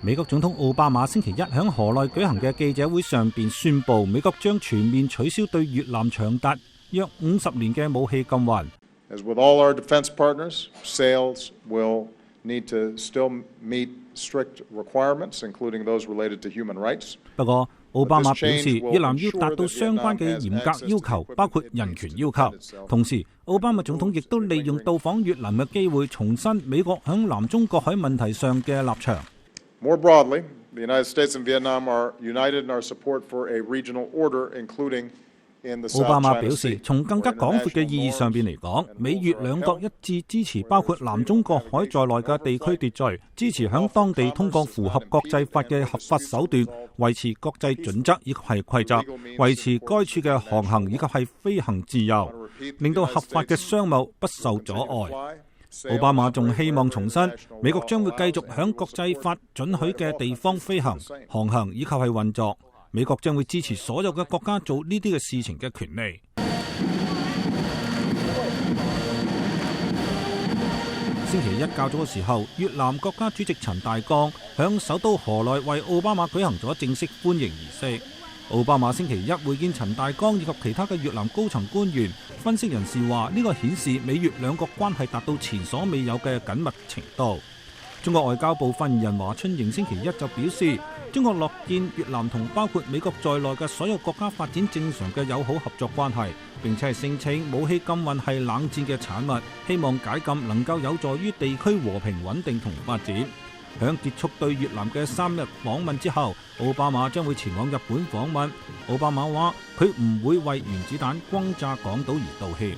美國總統奧巴馬星期一喺河內舉行嘅記者會上便宣布，美國將全面取消對越南長達約50年嘅武器禁運。As with all our defense partners, sales will need to still meet strict requirements, including those related to human rights. 不過，奧巴馬表示，越南要達到相關嘅嚴格要求，包括人權要求。同時，奧巴馬總統亦都利用到訪越南嘅機會，重申美國喺南中國海問題上嘅立場。More broadly, the United States and Vietnam are united in our support for a regional order, including in the South China Sea. 奧巴馬表示，從更加廣闊嘅意義上邊嚟講，美越兩國一致支持包括南中國海在內嘅地區秩序，支持響當地通過符合國際法嘅合法手段，維持國際準則以及係規則，維持該處嘅航行以及係飛行自由，令到合法嘅商貿不受阻礙。奧巴馬仲希望重申，美國將會繼續響國際法准許嘅地方飛行、航行以及係運作。美國將會支持所有嘅國家做呢啲嘅事情嘅權利。星期一較早嘅時候，越南國家主席陳大剛響首都河內為奧巴馬舉行咗正式歡迎儀式。奧巴馬星期一會見陳大剛以及其他嘅越南高層官員。分析人士話，呢個顯示美越兩國關係達到前所未有嘅緊密程度。中國外交部發言人華春瑩星期一就表示，中國樂見越南同包括美國在內嘅所有國家發展正常嘅友好合作關係，並且係聲稱武器禁運係冷戰嘅產物，希望解禁能夠有助於地區和平穩定同發展。響結束對越南嘅3日訪問之後，奧巴馬將會前往日本訪問。奧巴馬話佢唔會為原子彈轟炸港島而道歉。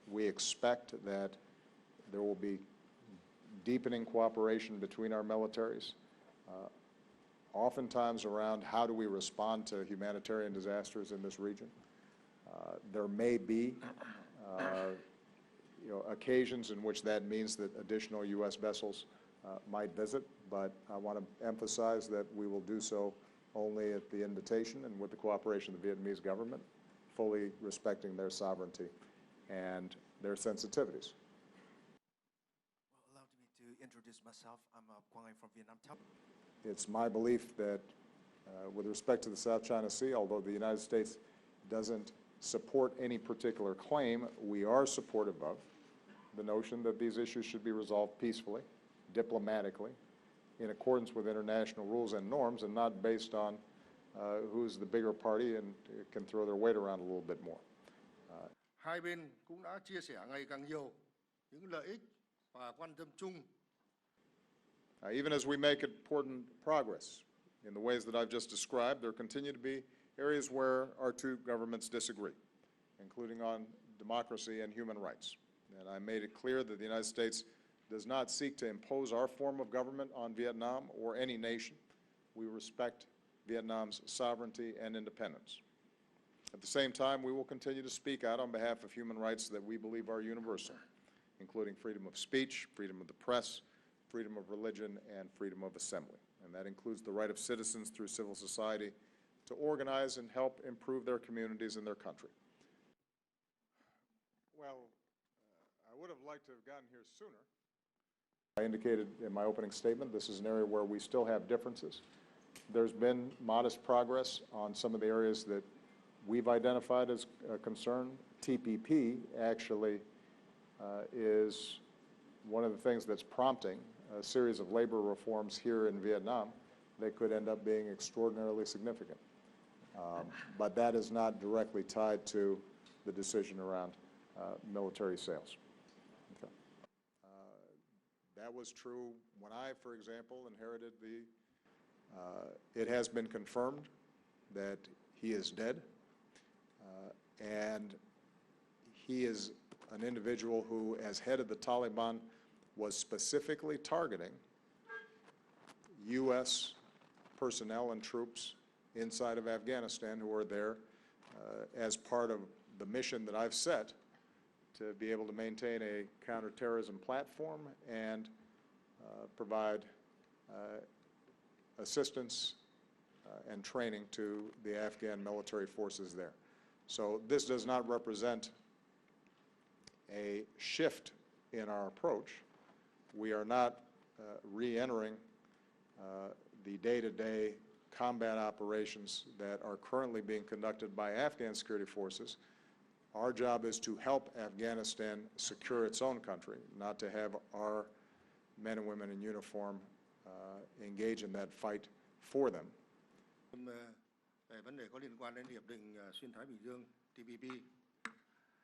We expect that there will be deepening cooperation between our militaries, oftentimes around how do we respond to humanitarian disasters in this region. There may be occasions in which that means that additional U.S. vessels might visit, but I want to emphasize that we will do so only at the invitation and with the cooperation of the Vietnamese government, fully respecting their sovereignty and their sensitivities. Well, allow me to introduce myself. I'm Quang from Vietnam. It's my belief that with respect to the South China Sea, although the United States doesn't support any particular claim, we are supportive of the notion that these issues should be resolved peacefully, diplomatically, in accordance with international rules and norms, and not based on who's the bigger party and can throw their weight around a little bit more. Hai bên cũng đã chia sẻ ngày càng nhiều những lợi ích và quan tâm chung. Even as we make important progress in the ways that I've just described, there continue to be areas where our two governments disagree, including on democracy and human rights. And I made it clear that the United States does not seek to impose our form of government on Vietnam or any nation. We respect Vietnam's sovereignty and independence. At the same time, we will continue to speak out on behalf of human rights that we believe are universal, including freedom of speech, freedom of the press, freedom of religion, and freedom of assembly. And that includes the right of citizens through civil society to organize and help improve their communities and their country. Well, I would have liked to have gotten here sooner. I indicated in my opening statement, this is an area where we still have differences. There's been modest progress on some of the areas that we've identified as a concern. TPP actually is one of the things that's prompting a series of labor reforms here in Vietnam that could end up being extraordinarily significant. But that is not directly tied to the decision around military sales. Okay. That was true when I, for example, inherited the, it has been confirmed that he is dead, and he is an individual who, as head of the Taliban, was specifically targeting U.S. personnel and troops inside of Afghanistan who are there as part of the mission that I've set to be able to maintain a counterterrorism platform and provide assistance and training to the Afghan military forces there. So this does not represent a shift in our approach. We are not re-entering the day-to-day combat operations that are currently being conducted by Afghan security forces. Our job is to help Afghanistan secure its own country, not to have our men and women in uniform engage in that fight for them. Về vấn đề có liên quan đến hiệp định xuyên Thái Bình Dương TPP